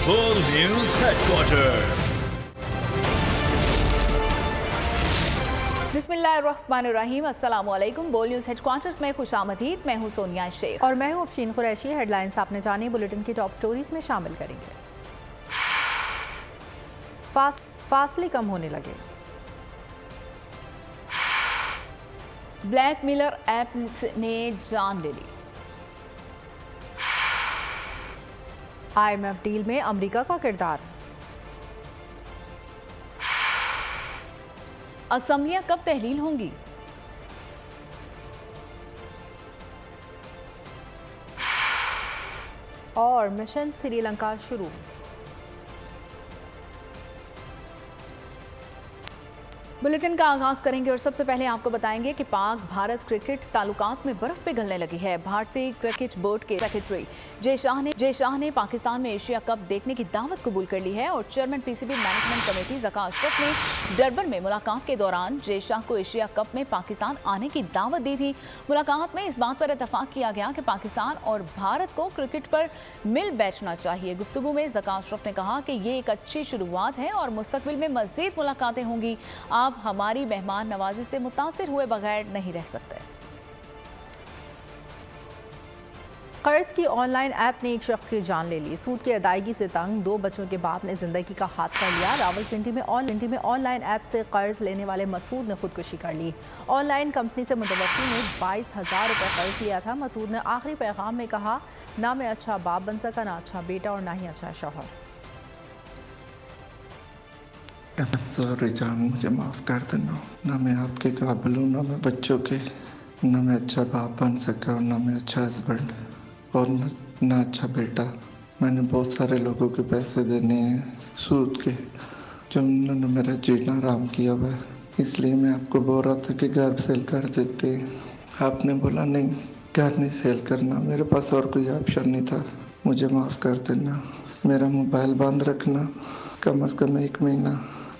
Full News Headquarters. बिस्मिल्लाहिर्रहमानिर्रहीम, अस्सलामुअलैकुम। बोल न्यूज़ हेडक्वार्टर्स में खुशामदीद। मैं हूँ सोनिया शेख और मैं हूँ अफशीन कुरैशी। हेडलाइंस आपने जानी, बुलेटिन की टॉप स्टोरीज में शामिल करेंगे। फासले कम होने लगे। ब्लैकमेलर ऐप ने जान ले ली। IMF डील में अमेरिका का किरदार। असेंबलियां कब तहलील होंगी? और मिशन श्रीलंका शुरू। बुलेटिन का आगाज करेंगे और सबसे पहले आपको बताएंगे कि पाक भारत क्रिकेट ताल्लुकात में बर्फ पिघलने लगी है। भारतीय क्रिकेट बोर्ड के सेक्रेटरी जय शाह ने पाकिस्तान में एशिया कप देखने की दावत कबूल कर ली है और chairman PCB management committee Zaka Ashraf ने डरबन में मुलाकात के दौरान जय शाह को एशिया कप में पाकिस्तान आने की दावत दी थी। मुलाकात में इस बात पर इतफाक किया गया कि पाकिस्तान और भारत को क्रिकेट पर मिल बैठना चाहिए। गुफ्तगू में ज़का अशरफ ने कहा कि ये एक अच्छी शुरुआत है और मुस्तकबिल में मज़ीद मुलाकातें होंगी। आप हमारी मेहमान नवाजी से मुतासिर हुए बगैर नहीं रह सकते। कर्ज की ऑनलाइन ऐप ने एक शख्स की जान ले ली। सूद की अदायगी से तंग 2 बच्चों के बाप ने जिंदगी का हाथ कर लिया। रावलपिंडी में ऑनलाइन ऐप से कर्ज लेने वाले मसूद ने खुदकुशी कर ली। ऑनलाइन कंपनी से मुतवक्किल ने 22,000 रुपये कर्ज लिया था। मसूद ने आखिरी पैगाम में कहा, ना मैं अच्छा बाप बन सका, ना अच्छा बेटा और ना ही अच्छा शौहर। सॉरी जान, मुझे माफ़ कर देना। ना मैं आपके काबिल हूँ, ना मैं बच्चों के, ना मैं अच्छा बाप बन सका और ना मैं अच्छा हस्बैंड और ना अच्छा बेटा। मैंने बहुत सारे लोगों के पैसे देने हैं सूद के, जो उन्होंने मेरा जीना आराम किया हुआ है। इसलिए मैं आपको बोल रहा था कि घर सेल कर देते हैं। आपने बोला नहीं, घर नहीं सेल करना। मेरे पास और कोई ऑप्शन नहीं था। मुझे माफ़ कर देना। मेरा मोबाइल बंद रखना कम से कम 1 महीना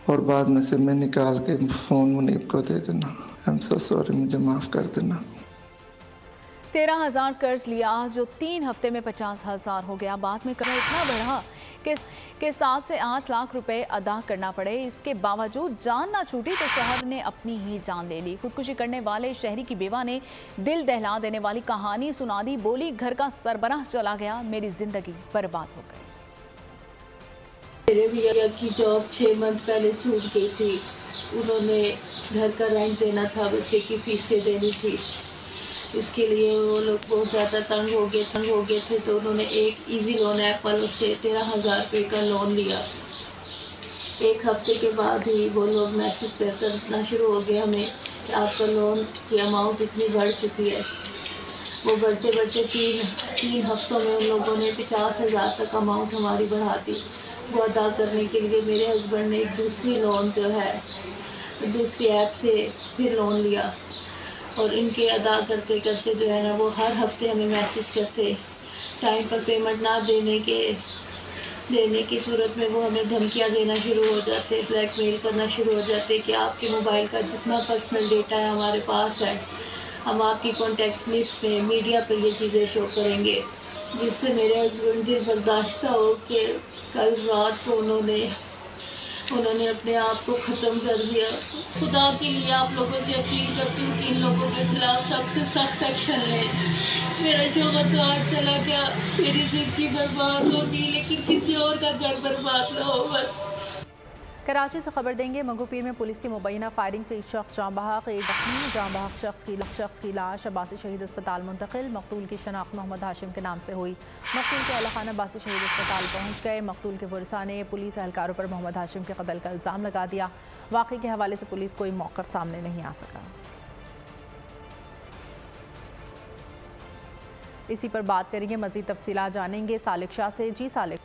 और बाद में से मैं निकाल के फ़ोन मुनीब को दे देना। आई एम सो सॉरी, मुझे माफ़ कर देना। 13,000 कर्ज लिया जो 3 हफ्ते में 50,000 हो गया। बाद में कर्ज इतना बढ़ा कि 7 से 8 लाख रुपए अदा करना पड़े। इसके बावजूद जान ना छूटी तो शौहर ने अपनी ही जान ले ली। खुदकुशी करने वाले शहरी की बेवा ने दिल दहला देने वाली कहानी सुना दी। बोली, घर का सरबराह चला गया, मेरी जिंदगी बर्बाद हो गई। मेरे भैया की जॉब 6 मंथ पहले छूट गई थी। उन्होंने घर का रेंट देना था, बच्चे की फीसें देनी थी। इसके लिए वो लोग बहुत ज़्यादा तंग हो गए थे। तो उन्होंने एक इजी लोन ऐप वालों से 13,000 रुपये का लोन लिया। 1 हफ्ते के बाद ही वो लोग मैसेज करना शुरू हो गए हमें कि आपका लोन की अमाउंट इतनी बढ़ चुकी है। वो बढ़ते बढ़ते 3 हफ्तों में उन लोगों ने 50,000 तक अमाउंट हमारी बढ़ा दी। वो अदा करने के लिए मेरे हस्बैंड ने एक दूसरी लोन जो है दूसरी ऐप से फिर लोन लिया और इनके अदा करते करते जो है ना, वो हर हफ्ते हमें मैसेज करते। टाइम पर पेमेंट ना देने की सूरत में वो हमें धमकियां देना शुरू हो जाते, ब्लैकमेल करना शुरू हो जाते कि आपके मोबाइल का जितना पर्सनल डेटा है हमारे पास है, हम आपकी कॉन्टैक्ट लिस्ट में मीडिया पर ये चीज़ें शो करेंगे। जिससे मेरे हस्बैंड दिल बर्दाश्त हो कि कल रात को उन्होंने अपने आप को ख़त्म कर दिया। खुदा के लिए आप लोगों से अपील करती हूँ कि इन लोगों के खिलाफ सख्त से सख्त एक्शन लें। मेरा शौहर तो आज चला गया, मेरी ज़िंदगी बर्बाद होगी, लेकिन किसी और का घर बर्बाद ना हो बस। कराची से खबर देंगे। मंगोपीर में पुलिस की मुबैना फायरिंग से एक शख्स जाँ बहक, एक जख्मी। जाँ बहक शख्स की लाश अब्बासी शहीद अस्पताल मुंतकिल। मकतूल की शनाख्त मोहम्मद हाशिम के नाम से हुई। मकतूल के अहल खाना अब्बासी शहीद अस्पताल पहुँच गए। मकतूल के वरसा ने पुलिस एहलकारों पर मोहम्मद हाशिम के कत्ल का इल्ज़ाम लगा दिया। वाक़े के हवाले से पुलिस कोई मौक़िफ़ सामने नहीं आ सका। इसी पर बात करेंगे, मज़ीद तफसीलात जानेंगे सालिक शाह से। जी सालिक।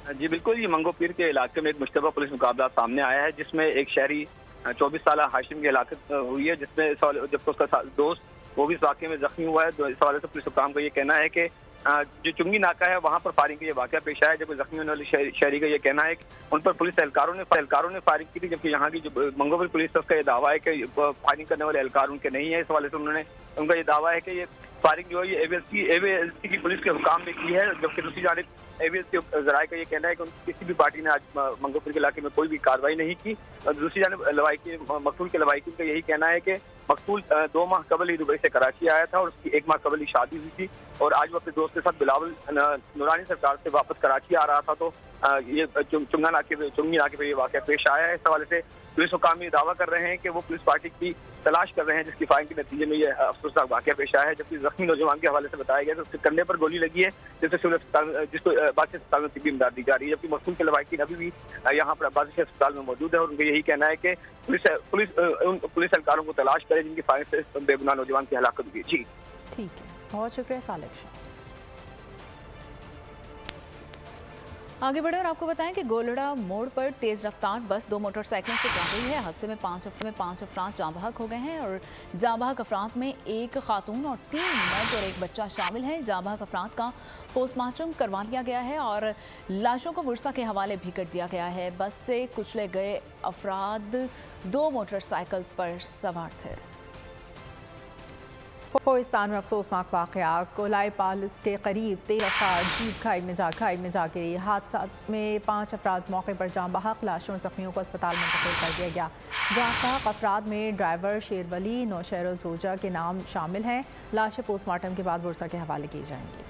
जी बिल्कुल, ये मंगोपीर के इलाके में एक मुश्तबा पुलिस मुकाबला सामने आया है जिसमें एक शहरी 24 साल हाशिम की हलाकत हुई है, जिसमें जबकि उसका दोस्त वो भी इस वाक़े में जख्मी हुआ है। इस हवाले से पुलिस हुकाम का ये कहना है कि जो चुंगी नाका है वहाँ पर फायरिंग का ये वाक़या पेश आया, जबकि जख्मी होने वाले शहरी का ये कहना है कि उन पर पुलिस एहलकारों ने फायरिंग की थी, जबकि यहाँ की जो मंगोपीर पुलिस है उसका ये दावा है कि फायरिंग करने वाले एहलकार उनके नहीं है। इस हवाले से उनका ये दावा है कि ये फायरिंग जो है ये AVSP की पुलिस के हुकाम में की है, जबकि दूसरी जानिब एबीएस के जराये का ये कहना है कि किसी भी पार्टी ने आज मंगोपुर के इलाके में कोई भी कार्रवाई नहीं की। दूसरी जानब मकतूल के लवाकिन का यही कहना है कि मकतूल 2 माह कबल ही दुबई से कराची आया था और उसकी 1 माह कबल ही शादी हुई थी और आज वो अपने दोस्त के साथ बिलावल नूरानी सरकार से वापस कराची आ रहा था। तो ये चुंगी नाके पे ये वाक़या पेश आया है। इस हवाले से पुलिस हुकाम ये दावा कर रहे हैं कि वो पुलिस पार्टी की तलाश कर रहे हैं, जिसकी फायरिंग के नतीजे में ये अफसोसनाक वाक़या पेश आया है। जबकि जख्मी नौजवान के हवाले से बताया गया तो उसके कंधे पर गोली लगी है, जिसको बादशाह अस्पताल में तिब्बी इमदाद दी जा रही है। जबकि मकतूल के लवाकिन अभी भी यहाँ पर बादशाह अस्पताल में मौजूद है और उनका यही कहना है कि पुलिस एहलकारों को तलाश करे जिनकी फायरिंग से बेगुनाह नौजवान की हलाकत हुई। जी ठीक है, बहुत शुक्रिया सालिक। आगे बढ़े और आपको बताएं कि गोलड़ा मोड़ पर तेज रफ्तार बस 2 मोटरसाइकिलों से टकरा गई है। हादसे में 5 अफराद जाँ बहक हो गए हैं और जाँ बहक अफराद में 1 खातून और 3 मर्द और 1 बच्चा शामिल है। जाँ बहक अफराद का पोस्टमार्टम करवा लिया गया है और लाशों को बुरसा के हवाले भी कर दिया गया है। बस से कुचले गए अफराद 2 मोटरसाइकिल्स पर सवार थे। कोहिस्तान में अफसोसनाक वाक़या, कोलाई पालिस के करीब 13 अफराद जीप खाई में जा गिरी। हादसा में 5 अफराद मौके पर जाँ बहक, लाशों और जख्मियों को अस्पताल मुंतकिल कर दिया गया। जाँ बहक अफराद में ड्राइवर शेरवली नौशहर जोजा के नाम शामिल हैं। लाशें पोस्टमार्टम के बाद बुरसा के हवाले की जाएंगी।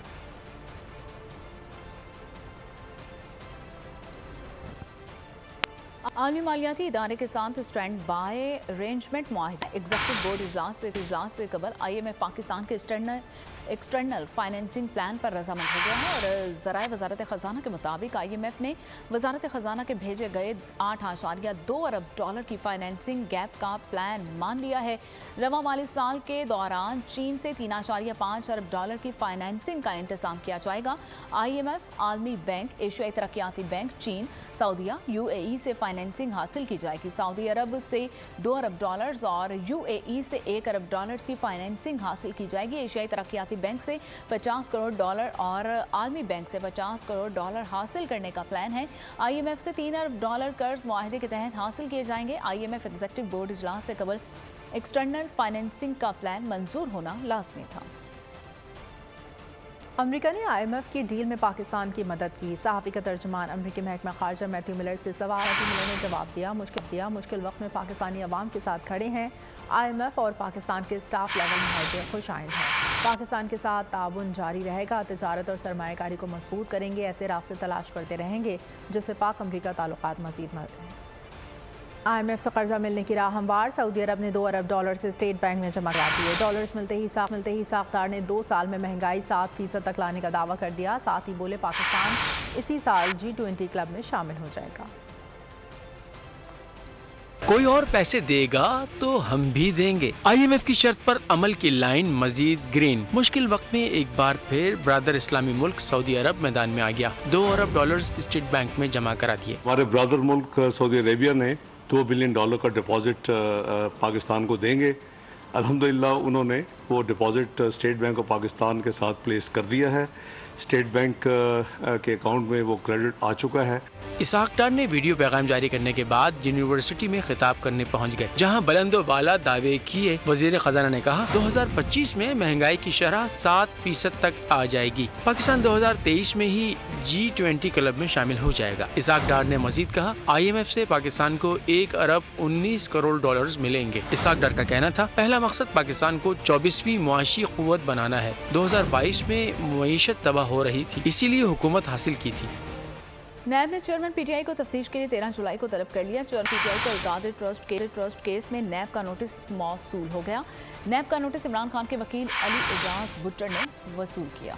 आलमी मालियाती इदारे के साथ स्टैंड बाय अरेंजमेंट मुआहिदा एग्जीक्यूटिव बोर्ड इजलास से कबल IMF पाकिस्तान के एक्सटर्नल फाइनेंसिंग प्लान पर रजामंद हो गया है और ज़राए वजारत ख़जाना के मुताबिक IMF ने वजारत ख़जाना के भेजे गए $8.2 अरब की फाइनेंसिंग गैप का प्लान मान लिया है। रवा माली साल के दौरान चीन से $3.5 अरब की फाइनेंसिंग का इंतजाम किया जाएगा। IMF, आलमी बैंक, एशियाई तरक्याती बैंक, चीन, सऊदीया, UAE से फाइनेंसिंग हासिल की जाएगी। सऊदी अरब से $2 अरब और UAE से $1 अरब की फाइनेंसिंग हासिल की जाएगी। एशियाई तरक्याती बैंक से $50 करोड़ और आलमी बैंक से $50 करोड़ हासिल करने का प्लान है। IMF से $3 अरब कर्ज मुआहिदे के तहत हासिल किए जाएंगे। IMF एग्जीक्यूटिव बोर्ड इजलास से कबल एक्सटर्नल फाइनेंसिंग का प्लान मंजूर होना लाजमी था। अमेरिका ने IMF की डील में पाकिस्तान की मदद की। सहाफ़ी का तर्जुमान अमेरिकी महकमा खारजा मैथ्यू मिलर से सवाल मैथ्यू मिलर ने जवाब दिया मुश्किल वक्त में पाकिस्तानी अवाम के साथ खड़े हैं। IMF और पाकिस्तान के स्टाफ लेवल मुआहदे खुश आइंद हैं। पाकिस्तान के साथ ताउन जारी रहेगा। तजारत और सरमायाकारी को मजबूत करेंगे। ऐसे रास्ते तलाश करते रहेंगे जिससे पाक अमरीका ताल्लुकात मज़ीद मजबूत हैं। IMF से कर्जा मिलने की राह हमवार। सऊदी अरब ने $2 अरब से स्टेट बैंक में जमा करा दिए। डॉलर्स मिलते ही साख्तार ने 2 साल में महंगाई 7% तक लाने का दावा कर दिया। साथ ही बोले पाकिस्तान इसी साल G20 क्लब में शामिल हो जाएगा। कोई और पैसे देगा तो हम भी देंगे। IMF की शर्त पर अमल की लाइन मजीद ग्रीन। मुश्किल वक्त में एक बार फिर ब्रदर इस्लामी मुल्क सऊदी अरब मैदान में आ गया। $2 अरब स्टेट बैंक में जमा करा दिए। हमारे ब्रदर मुल्क सऊदी अरेबिया ने $2 बिलियन का डिपॉजिट पाकिस्तान को देंगे। अल्हम्दुलिल्लाह उन्होंने वो deposit state bank of Pakistan के साथ प्लेस कर दिया है। स्टेट बैंक के अकाउंट में वो क्रेडिट आ चुका है। इसाक डार ने वीडियो पैगाम जारी करने के बाद यूनिवर्सिटी में खिताब करने पहुंच गए, जहां बुलंदो बाला दावे किए। वजीर खजाना ने कहा 2025 में महंगाई की शरह 7% तक आ जाएगी। पाकिस्तान 2023 में ही G20 क्लब में शामिल हो जाएगा। इसाक डार ने मजीद कहा IMF से पाकिस्तान को $1 अरब 19 करोड़ मिलेंगे। इसाक डार का कहना था पहला मकसद पाकिस्तान को 24वीं मुआशी कुव्वत बनाना है। 2022 में मईशत तबाह हो रही थी, इसीलिए हुकूमत हासिल की थी। नैब ने चेयरमैन PTI को तफ्तीश के लिए 13 जुलाई को तलब कर लिया। चेयरमैन PTI को इकादर ट्रस्ट केस में नैब का नोटिस मौसूल हो गया। नैब का नोटिस इमरान खान के वकील अली एजाज भुट्टर ने वसूल किया।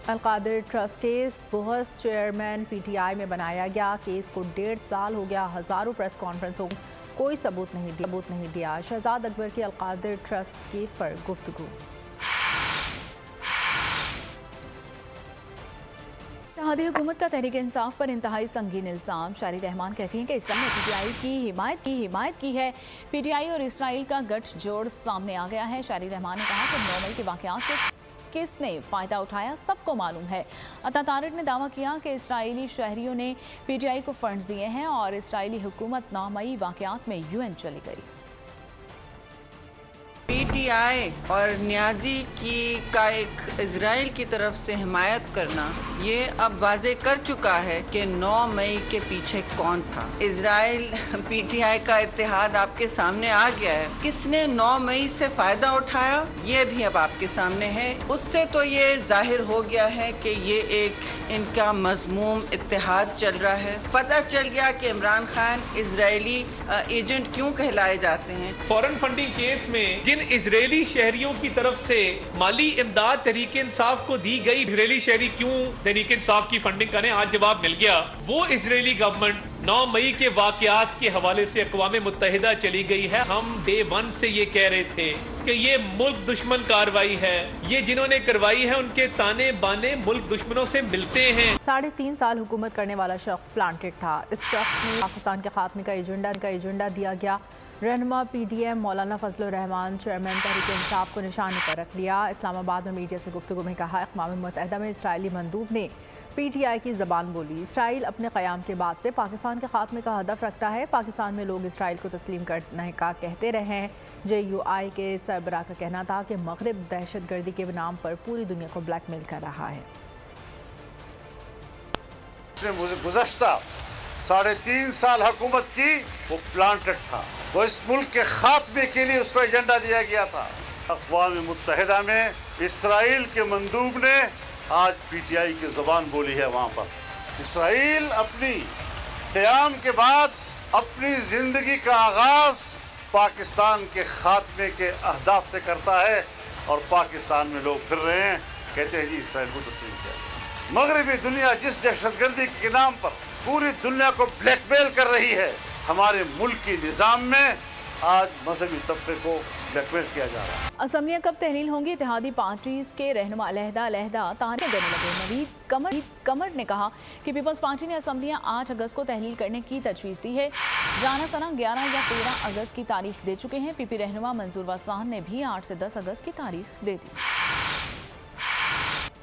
अलकादिर ट्रस्ट केस बहस चेयरमैन PTI में बनाया गया। केस को 1.5 साल हो गया। हज़ारों प्रेस कॉन्फ्रेंसों कोई सबूत नहीं दिया। शहजाद अकबर की अलकादिर ट्रस्ट केस पर गुफ्तगू। इत्तेहादी हुकूमत का तहरीक इंसाफ पर इंतहाई संगीन इल्ज़ाम। शारी रहमान कहती हैं कि इसराइल ने PTI की हिमायत की है। PTI और इसराइल का गठजोड़ सामने आ गया है। शारी रहमान ने कहा कि 9 मई के वाक़यात से किसने फ़ायदा उठाया सबको मालूम है। अता तारिक ने दावा किया कि इसराइली शहरियों ने PTI को फंड्स दिए हैं और इसराइली हुकूमत 9 मई वाक़यात में UN चली गई। PTI और न्याजी का एक इजराइल की तरफ से हिमायत करना ये अब वाजे कर चुका है कि 9 मई के पीछे कौन था। इजराइल PTI का इत्तेहाद आपके सामने आ गया है। किसने 9 मई से फ़ायदा उठाया ये भी अब आपके सामने है। उससे तो ये जाहिर हो गया है कि ये एक इनका मज़मूम इत्तेहाद चल रहा है। पता चल गया कि इमरान खान इजरायली एजेंट क्यों कहलाए जाते हैं। फॉरेन फंडिंग केस में जिन इजरायली शहरियों की तरफ से माली इमदाद तहरीक इंसाफ को दी गई, इजरायली शहरी क्यों तहरीक इंसाफ की फंडिंग करें, आज जवाब मिल गया। वो इजरायली गवर्नमेंट 9 मई के वाकयात के हवाले से अक़वाम मुत्तहिदा चली गई है। हम डे 1 से ये कह रहे थे कि ये मुल्क दुश्मन कार्रवाई है, ये जिन्होंने करवाई है उनके ताने बाने मुल्क दुश्मनों से मिलते हैं। 3.5 साल हुकूमत करने वाला शख्स प्लांटेड था। इस शख्स ने पाकिस्तान के खात्मे का एजेंडा दिया गया। रहनुमा PDM मौलाना फजलुर रहमान चेयरमैन तहरीक इंसाफ को निशाने पर रख लिया। इस्लामाबाद में मीडिया से गुफ्तगू में कहा, अक़वाम मुत्तहिदा में इसराइली मंदूब ने PTI की ज़बान बोली। इसराइल अपने क़याम के बाद से पाकिस्तान के खात्मे का हदफ रखता है। पाकिस्तान में लोग इसराइल को तस्लीम करने का कहते रहे हैं। JUI के सरबराह का कहना था कि मग़रिब दहशतगर्दी के नाम पर पूरी दुनिया को ब्लैकमेल कर रहा है। गुज़श्ता 3.5 साल हुकूमत की, वो प्लांटेड था। वो इस मुल्क के खात्मे के लिए उसको एजेंडा दिया गया था। अक़वाम मुत्तहिदा में इसराइल के मंदूब ने आज PTI की ज़बान बोली है। वहाँ पर इसराइल अपनी क़याम के बाद अपनी ज़िंदगी का आगाज़ पाकिस्तान के खात्मे के अहदाफ से करता है और पाकिस्तान में लोग फिर रहे हैं, कहते हैं जी इसराइल को तस्लीम किया। मगरबी दुनिया जिस दहशतगर्दी के नाम पर पूरी दुनिया को ब्लैकमेल कर रही है, हमारे मुल्क की निज़ाम में आज मजहबी तबके को ब्लैकमेल किया जा रहा है। असम्बलियाँ कब तहलील होंगी, इत्तेहादी पार्टीज के रहनुमा अलहदा तारीखें देने लगे। नवीद कमर ने कहा कि पीपल्स पार्टी ने असम्बलियाँ 8 अगस्त को तहलील करने की तजवीज़ दी है। राना सना 11 या 13 अगस्त की तारीख दे चुके हैं। PP रहनुमा मंजूर वसान ने भी 8 से 10 अगस्त की तारीख दे दी।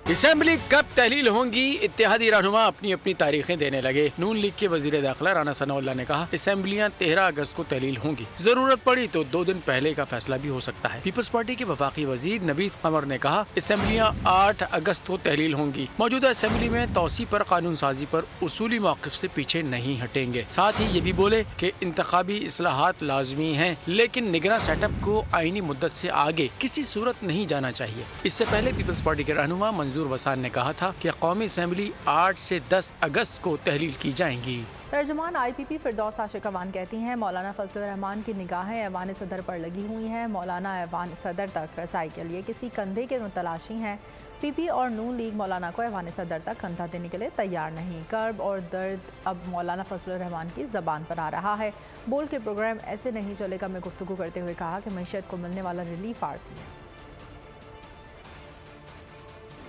असेंबली कब तहलील होंगी, इत्तेहादी रहनुमा अपनी अपनी तारीखें देने लगे। नून लीग के वजीर दाखिला राना सनाउल्लाह ने कहा, असेंबलियाँ 13 अगस्त को तहलील होंगी। जरूरत पड़ी तो 2 दिन पहले का फैसला भी हो सकता है। पीपल्स पार्टी के वफाकी वजीर नवीद कमर ने कहा, असेंबलियाँ 8 अगस्त को तहलील होंगी। मौजूदा असेंबली में तौसी पर कानून साजी पर उसूली मौक़िफ़ से पीछे नहीं हटेंगे। साथ ही ये भी बोले कि इंतखाबी इस्लाहात लाजमी हैं, लेकिन निगरान सेटअप को आईनी मुद्दत से आगे किसी सूरत नहीं जाना चाहिए। इससे पहले पीपल्स पार्टी के रहनुमा मंजूर वसान ने कहा था कि कौमी असेंबली 8 से 10 अगस्त को तहलील की जाएंगी। तर्जुमान IPP फिरदौस आशिक अवान कहती हैं, मौलाना फजलुर रहमान की निगाहें ऐवान सदर पर लगी हुई हैं। मौलाना ऐवान सदर तक रसाई के लिए किसी कंधे के तलाशी हैं। PP और नून लीग मौलाना को ऐवान सदर तक कंधा देने के लिए तैयार नहीं। कर्ब और दर्द अब मौलाना फजलुर रहमान की ज़बान पर आ रहा है। बोल के प्रोग्राम ऐसे नहीं चलेगा में गुफ्तगू करते हुए कहा कि मैशत को मिलने वाला रिलीफ आर्जी है।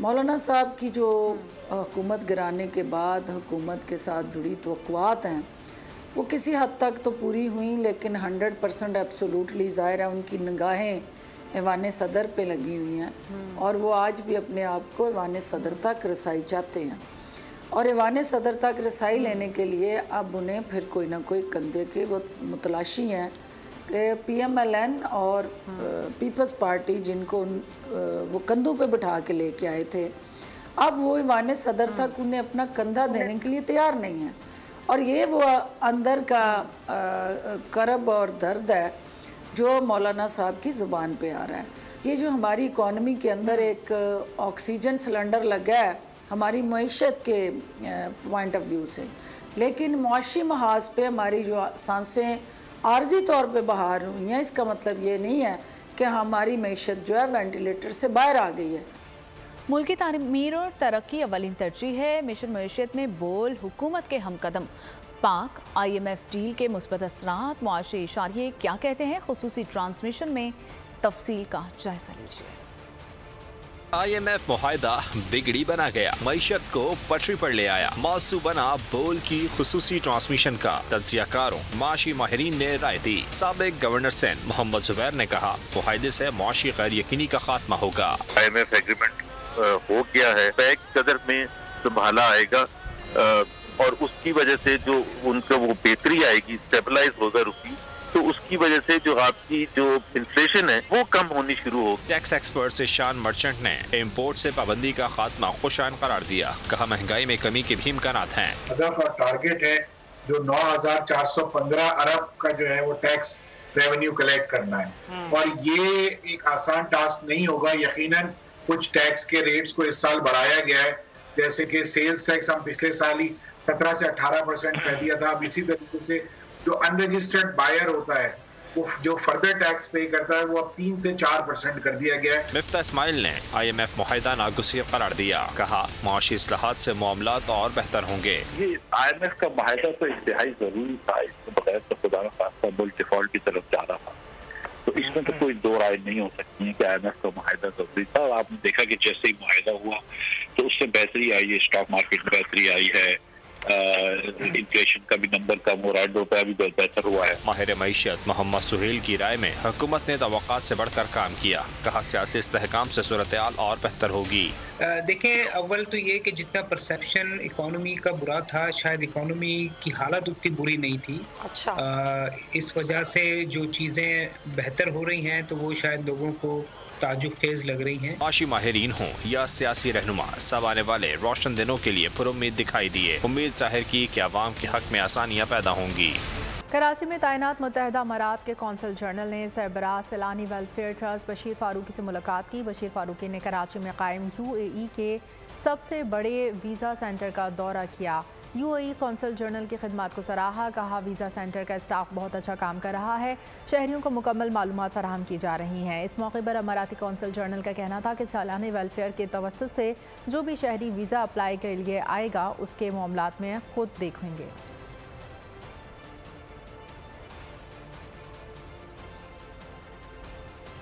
मौलाना साहब की जो हुकूमत गिराने के बाद हुकूमत के साथ जुड़ी तवक्कुआत हैं वो किसी हद तक तो पूरी हुई, लेकिन 100% एब्सोल्युटली ज़ाहिर है उनकी निगाहें ऐवान सदर पे लगी हुई हैं और वो आज भी अपने आप को ऐवान सदर तक रसाई चाहते हैं। और ऐवान सदर तक रसाई लेने के लिए अब उन्हें फिर कोई ना कोई कंधे के वो मुतलाशी हैं कि PMLN और पीपल्स पार्टी जिनको वो कंधों पे बिठा के लेके आए थे, अब वो ऐवान सदर तक उन्हें अपना कंधा देने के लिए तैयार नहीं है। और ये वो अंदर का करब और दर्द है जो मौलाना साहब की ज़ुबान पे आ रहा है। ये जो हमारी इकॉनमी के अंदर एक ऑक्सीजन सिलेंडर लगा है हमारी मईशत के पॉइंट ऑफ व्यू से, लेकिन मुआशी महाज पे हमारी जो सांसें आर्जी तौर पे बाहर हुई हैं, इसका मतलब ये नहीं है कि हमारी मईशत जो है वेंटिलेटर से बाहर आ गई है। मुल्की तामीर और तरक्की अवलिन तरजीह है। मिशन मईशत में बोल हुकूमत के हम कदम। पाक IMF डील के मुस्बत असरात, मुआशी इशारे क्या कहते हैं, खुसूसी ट्रांसमिशन में तफसील का जायजा लीजिए। IMF मुआहदा बिगड़ी बना गया, मईशत को पटरी पर ले आया, मौसू बना बोल की खुसूसी ट्रांसमिशन का। तज्जियाकारों माशी माहिरीन ने राय दी। साबिक गवर्नर सिंध मोहम्मद जुबैर ने कहा, मुआहदे से मुआशी गैर यकीनी का खात्मा होगा। IMF एग्रीमेंट हो गया है पैक कदर में संभाला आएगा और उसकी वजह से जो उनका वो बेहतरी आएगी, स्टेबलाइज होगा रुपी, तो उसकी वजह से जो आपकी जो इन्फ्लेशन है वो कम होनी शुरू हो। टैक्स एक्सपर्ट ईशान मर्चेंट ने इम्पोर्ट से पाबंदी का खात्मा खुशाइन करार दिया। कहा महंगाई में कमी के भी इम्कानात हैं। हदफ और टारगेट है जो 9,415 अरब का जो है वो टैक्स रेवेन्यू कलेक्ट करना है और ये एक आसान टास्क नहीं होगा। यकीनन कुछ टैक्स के रेट्स को इस साल बढ़ाया गया है, जैसे कि सेल्स टैक्स हम पिछले साल ही 17 से 18% कर दिया था। अब इसी तरीके से जो अनरजिस्टर्ड बायर होता है वो जो फर्दर टैक्स पे करता है वो अब 3 से 4% कर दिया गया है। मिफ्ता इस्माइल ने IMF मुआहिदा नागुज़ीर करार दिया। कहा माशी इस्लाहात से मामलात और बेहतर होंगे। ये IMF का मुआहिदा तो इंतहाई जरूरी था, इसके बगैर तो खुदा न खास्ता मुल्क डिफॉल्ट की तरफ जा रहा था, तो इसमें तो कोई दो राय नहीं हो सकती है कि IMF का मुआहिदा जरूरी था। और आपने देखा कि जैसे ही मुआहिदा हुआ तो उससे बेहतरी आई है, स्टॉक मार्केट में बेहतरी आई है, इन्फ्लेशन का भी नंबर कम हो रहा है, रुपया भी बेहतर हुआ है। माहिर मईशत मोहम्मद सुहेल की राय में हुकूमत ने तवक्कात से बढ़कर काम किया। कहा सियासी इस्तेहकाम से सूरत-ए-हाल और बेहतर होगी। देखें, अव्वल तो ये कि जितना परसेप्शन इकोनॉमी का बुरा था, शायद इकोनॉमी की हालत उतनी बुरी नहीं थी। अच्छा। इस वजह से जो चीज़ें बेहतर हो रही हैं तो वो शायद लोगों को ताजुब खेज लग रही हैं। माशी माहिरीन हों या सियासी रहनुमा, सब आने वाले रोशन दिनों के लिए पुरुम्मीद दिखाई दिए। उम्मीद जाहिर की कि अवाम के हक में आसानियाँ पैदा होंगी। कराची में तैनात मुत्तहदा अमारात के कौंसल जनरल ने सरबराह सैलानी वेलफेयर ट्रस्ट बशीर फारूकी से मुलाकात की। बशीर फारूकी ने कराची में कायम UAE के सबसे बड़े वीज़ा सेंटर का दौरा किया। UAE कौंसल जनरल की खिदमत को सराहा। कहा वीज़ा सेंटर का स्टाफ बहुत अच्छा काम कर रहा है, शहरियों को मुकम्मल मालूमात फराहम की जा रही हैं। इस मौके पर अमाराती कौंसल जनरल का कहना था कि सालानी वेलफेयर के तवस्सुत से जो भी शहरी वीज़ा अप्लाई के लिए आएगा उसके मामलात में खुद देखेंगे।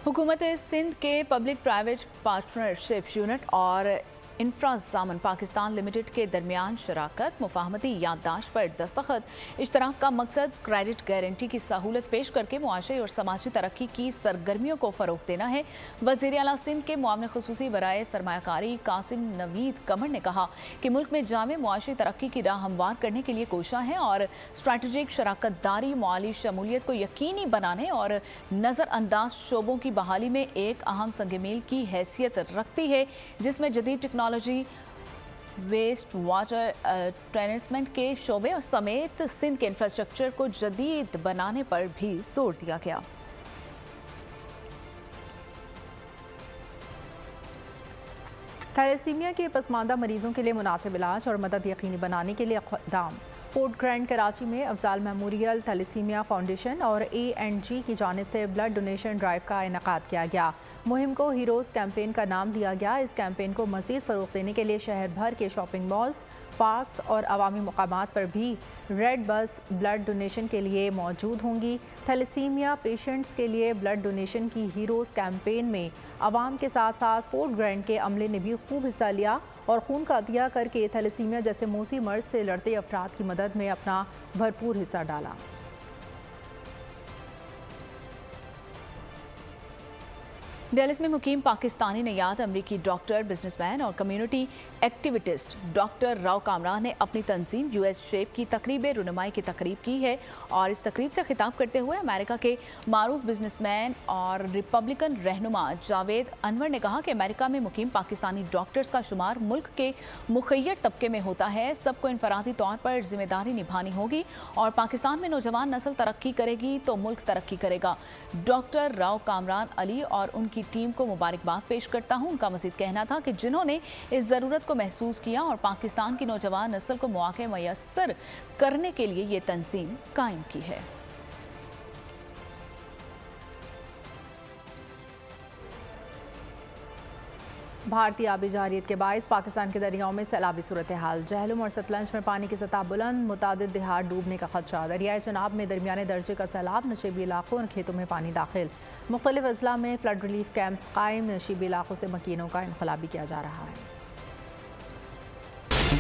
हुकूमत सिंध के पब्लिक प्राइवेट पार्टनरशिप यूनिट और इंफ्राजामन पाकिस्तान लिमिटेड के दरमियान शराकत मुफाहमती याददाश्त पर दस्तखत। इश्तराक का मकसद क्रेडिट गारंटी की सहूलत पेश करके मुआशरी और समाजी तरक्की की सरगर्मियों को फ़रोग़ देना है। वज़ीर आला सिंध के मुआविन ख़ुसूसी बराए सरमायाकारी कासिम नवीद कमर ने कहा कि मुल्क में जामे मुआशरी तरक्की की राह हमवार करने के लिए कोशिश है और स्ट्रैटेजिक शराकत दारी माली शमूलियत को यकीनी बनाने और नज़रअंदाज शोबों की बहाली में एक अहम संग-मील की हैसियत रखती है, जिसमें जदीद टेक्नोलॉजी, वेस्ट वाटर ट्रांसपोर्ट के शोबे और समेत सिंध के इंफ्रास्ट्रक्चर को जदीद बनाने पर भी जोर दिया गया। थैलेसीमिया के पसमानदा मरीजों के लिए मुनासिब इलाज और मदद यकीनी बनाने के लिए इक़दाम। पोर्ट ग्रैंड कराची में अफजाल मेमोरियल थैलेसीमिया फाउंडेशन और A&G की जानिब से ब्लड डोनेशन ड्राइव का इनेकाद किया गया। मुहिम को हीरोज़ कैंपेन का नाम दिया गया। इस कैंपेन को मज़ीद फ़रोग़ देने के लिए शहर भर के शॉपिंग मॉल्स, पार्क्स और अवामी मकामात पर भी रेड बस ब्लड डोनेशन के लिए मौजूद होंगी। थैलेसीमिया पेशेंट्स के लिए ब्लड डोनेशन की हीरोज़ कैंपेन में आवाम के साथ साथ पोर्ट ग्रैंड के अमले ने भी खूब हिस्सा लिया और खून का अतिया करके थैलेसीमिया जैसे मौसी मर्ज से लड़ते अफराद की मदद में अपना भरपूर हिस्सा डाला। डेलिस में मुकीम पाकिस्तानी नयाद अमरीकी डॉक्टर, बिजनेसमैन और community activist doctor Rao Kamran ने अपनी तंजीम US शेप की तकरीब रुनुमाई की तकरीब की है और इस तकरीब से खिताब करते हुए अमेरिका के मारूफ बिजनेसमैन और रिपब्लिकन रहनुमा जावेद अनवर ने कहा कि अमेरिका में मुकीम पाकिस्तानी डॉक्टर्स का शुमार मुल्क के मुखय्यर तबके में होता है। सबको इनफरादी तौर पर जिम्मेदारी निभानी होगी और पाकिस्तान में नौजवान नस्ल तरक्की करेगी तो मुल्क तरक्की करेगा। डॉक्टर राव कामरान अली और उनकी टीम को मुबारकबाद पेश करता हूं। उनका मजीद कहना था कि जिन्होंने इस ज़रूरत को महसूस किया और पाकिस्तान की नौजवान नस्ल को मौके मैसर करने के लिए ये तंजीम कायम की है। भारतीय आबी जारियत के बायस पाकिस्तान के दरियाओं में सैलाबी सूरत हाल। जहलुम और सतलंज में पानी की सतह बुलंद, मुतादिद देहात डूबने का खदशा। दरियाए चनाब में दरमियाने दर्जे का सैलाब, नशीबी इलाकों और खेतों में पानी दाखिल। मुख्तलिफ अजला में फ्लड रिलीफ कैंप्स कायम, नशीबी इलाकों से मकीनों का इनखला भी किया जा रहा है।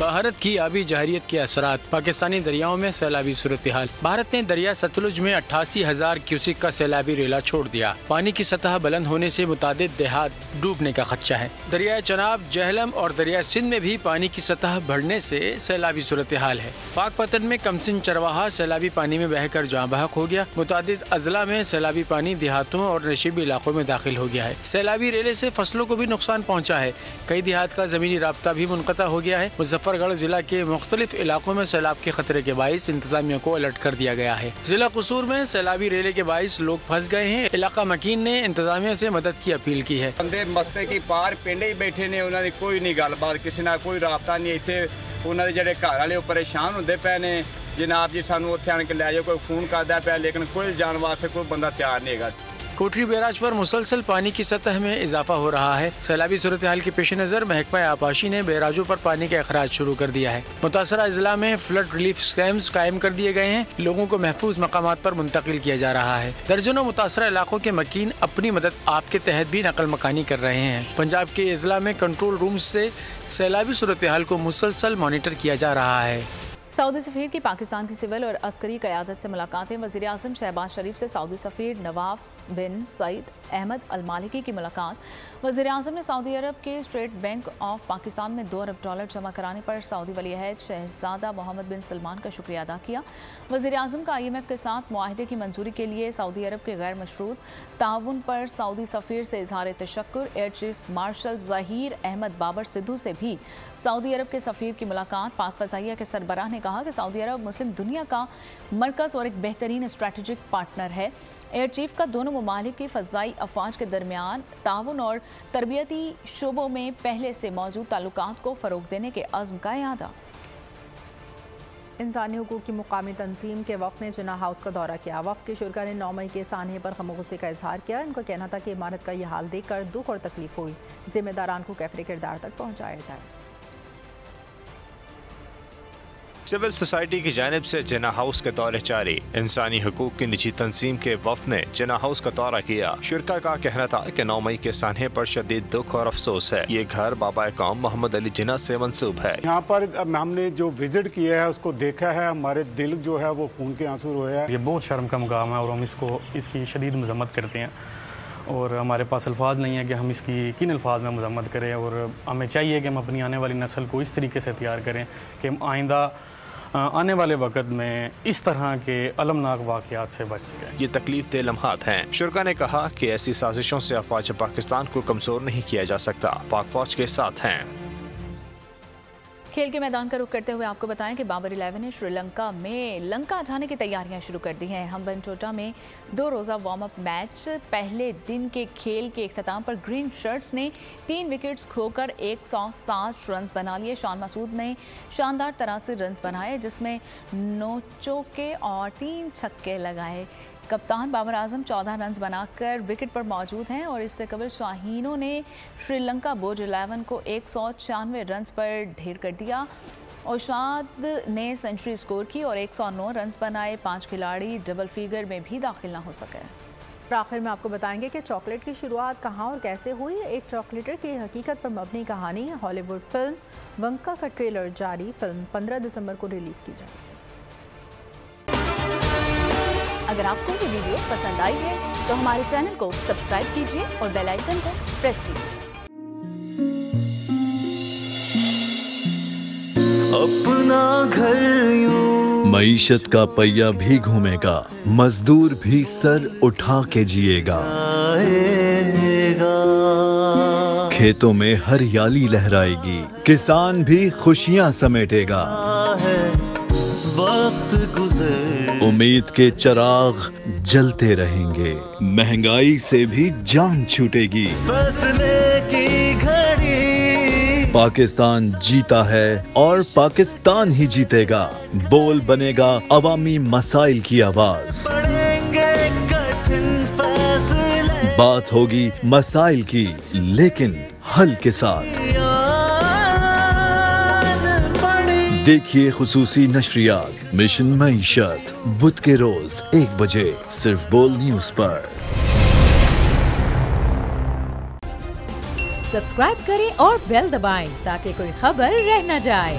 भारत की आबी जहरियत के असरात, पाकिस्तानी दरियाओं में सैलाबी सूरत हाल। भारत ने दरिया सतलुज में 88,000 क्यूसिक का सैलाबी रेला छोड़ दिया। पानी की सतह बुलंद होने से मुतादिद देहात डूबने का खदशा है। दरिया चनाब, जहलम और दरिया सिंध में भी पानी की सतह बढ़ने से सैलाबी सूरत हाल है। पाकपतन में कमसिन चरवाहा सैलाबी पानी में बहकर जाँ बहक हो गया। मुतादिद अजला में सैलाबी पानी देहातों और नशीबी इलाकों में दाखिल हो गया है। सैलाबी रेले से फसलों को भी नुकसान पहुँचा है। कई देहात का जमीनी राब्ता भी मुनक़ता हो गया है। मुजफ्फरगढ़ जिला के मुख्तलिफ इलाकों में सैलाब के खतरे के बाइस इंतजामिया को अलर्ट कर दिया गया है। जिला कसूर में सैलाबी रेले के बाइस लोग फंस गए हैं। इलाका मकीन ने इंतजामिया से मदद की अपील की है। बंदे मस्ते की पार पिंड ही बैठे ने, उन्होंने कोई नहीं गलबात, किसी ना कोई राबता नहीं। इतने उन्होंने जेडे घर वाले परेशान होंगे पे ने, जनाब जी सानू उत्थे आन के लै जाओ, कोई फोन करता पे, लेकिन कोई जान वास्ते कोई बंदा तैयार नहीं है। कोटरी बैराज पर मुसलसल पानी की सतह में इजाफा हो रहा है। सैलाबी सूरत हाल के पेश नज़र महकमा आपाशी ने बैराजों पर पानी का अखराज शुरू कर दिया है। मुतासरा अजला में फ्लड रिलीफ कैंप्स कायम कर दिए गए हैं। लोगों को महफूज मकामात पर मुंतकिल किया जा रहा है। दर्जनों मुतासरा इलाकों के मकीन अपनी मदद आपके तहत भी नकल मकानी कर रहे हैं। पंजाब के अजला में कंट्रोल रूम से सैलाबी सूरत हाल को मुसलसल मॉनिटर किया जा रहा है। सऊदी सफ़ीर की पाकिस्तान की सिविल और अस्करी क़यादत से मुलाकातें। वज़ीर आज़म शहबाज शरीफ से सऊदी सफ़ीर नवाफ बिन सईद अहमद अल मालिकी की मुलाकात। वज़ीर आज़म ने सऊदी अरब के स्टेट बैंक ऑफ पाकिस्तान में $2 अरब जमा कराने पर सऊदी वली अहद शहज़ादा मोहम्मद बिन सलमान का शुक्रिया अदा किया। वज़ीर आज़म का IMF के साथ मुआहदे की मंजूरी के लिए सऊदी अरब के गैर मशरूत ताउन पर सऊदी सफ़ीर से इजहार तशक्कुर। Air chief marshal Zaheer Ahmed Babar Sidhu से भी सऊदी अरब के सफ़ीर की मुलाकात। पाक फ़ज़ाइया के सरबराह ने कहा कि सऊदी अरब मुस्लिम दुनिया का मरकज़ और एक बेहतरीन स्ट्रेटेजिक पार्टनर है। एयर चीफ का दोनों ममालिक की फ़ज़ाई अफवाज के दरमियान ताउन और तरबियती शोबों में पहले से मौजूद ताल्लुकात को फ़रोग़ देने के अज़्म का इयादा। इंसानी हुकूक की मुकामी तंजीम के वफ़द ने जिन्ना हाउस का दौरा किया। वफ़द के शुरका ने 9 मई के सानहे पर गम गुस्से का इजहार किया। इनका कहना था कि इमारत का यह हाल देखकर दुख और तकलीफ हुई। जिम्मेदारान को कैफरे किरदार तक पहुँचाया जाए। सिविल सोसाइटी की जानिब से जिन्ना हाउस के दौरे जारी। इंसानी हुकूक की निजी तंजीम के वफ़द ने जिन्ना हाउस का दौरा किया। शुरका का कहना था कि 9 मई के सानहे पर शदीद दुख और अफसोस है। ये घर बाबा कौम मोहम्मद अली जिन्ना से मंसूब है। यहाँ पर हमने जो विजिट किया है, उसको देखा है, हमारे दिल जो है वो खून के आंसू रोए हैं। ये बहुत शर्म का मुकाम है और हम इसकी शदीद मजम्मत करते हैं और हमारे पास अल्फाज नहीं है कि हम इसकी किन अल्फाज में मजम्मत करें। और हमें चाहिए कि हम अपनी आने वाली नस्ल को इस तरीके से तैयार करें कि हम आइंदा आने वाले वक्त में इस तरह के अलमनाक वाक़यात से बच सकें। ये तकलीफ दे लम्हात हैं। शुरका ने कहा कि ऐसी साजिशों से अफवाज पाकिस्तान को कमज़ोर नहीं किया जा सकता। पाक फौज के साथ हैं। खेल के मैदान का रुख करते हुए आपको बताएं कि बाबर 11 ने श्रीलंका में लंका जाने की तैयारियां शुरू कर दी हैं। हम्बनटोटा में 2 रोज़ा वार्म अप मैच पहले दिन के खेल के इख्तिताम पर ग्रीन शर्ट्स ने 3 विकेट्स खोकर 107 रन बना लिए। शान मसूद ने शानदार 83 रन बनाए, जिसमें 9 चौके और 3 छक्के लगाए। कप्तान बाबर आजम 14 रन बनाकर विकेट पर मौजूद हैं और इससे कबल शाहीनों ने श्रीलंका बोर्ड 11 को 196 रन पर ढेर कर दिया। औशाद ने सेंचुरी स्कोर की और 109 रन बनाए। 5 खिलाड़ी डबल फिगर में भी दाखिल न हो सके। आखिर में आपको बताएंगे कि चॉकलेट की शुरुआत कहाँ और कैसे हुई। एक चॉकलेटर की हकीकत पर मबनी कहानी। हॉलीवुड फिल्म वंका का ट्रेलर जारी। फिल्म 15 दिसंबर को रिलीज की जाएगी। अगर आपको ये वीडियो पसंद आई है तो हमारे चैनल को सब्सक्राइब कीजिए और बेल आइकन को प्रेस कीजिए। अपना घर यूं मईशत का पहिया भी घूमेगा, मजदूर भी सर उठा के जिएगा। खेतों में हरियाली लहराएगी, किसान भी खुशियां समेटेगा। वक्त गुजर उम्मीद के चिराग जलते रहेंगे, महंगाई से भी जान छूटेगी। फैसले की घड़ी पाकिस्तान जीता है और पाकिस्तान ही जीतेगा। बोल बनेगा अवामी मसाइल की आवाज। पड़ेंगे कठिन फैसले, बात होगी मसाइल की लेकिन हल के साथ। देखिए खुसूसी नशरियात मिशन मईशत बुध के रोज 1 बजे सिर्फ बोल न्यूज पर। सब्सक्राइब करें और बेल दबाएं ताकि कोई खबर रह न जाए।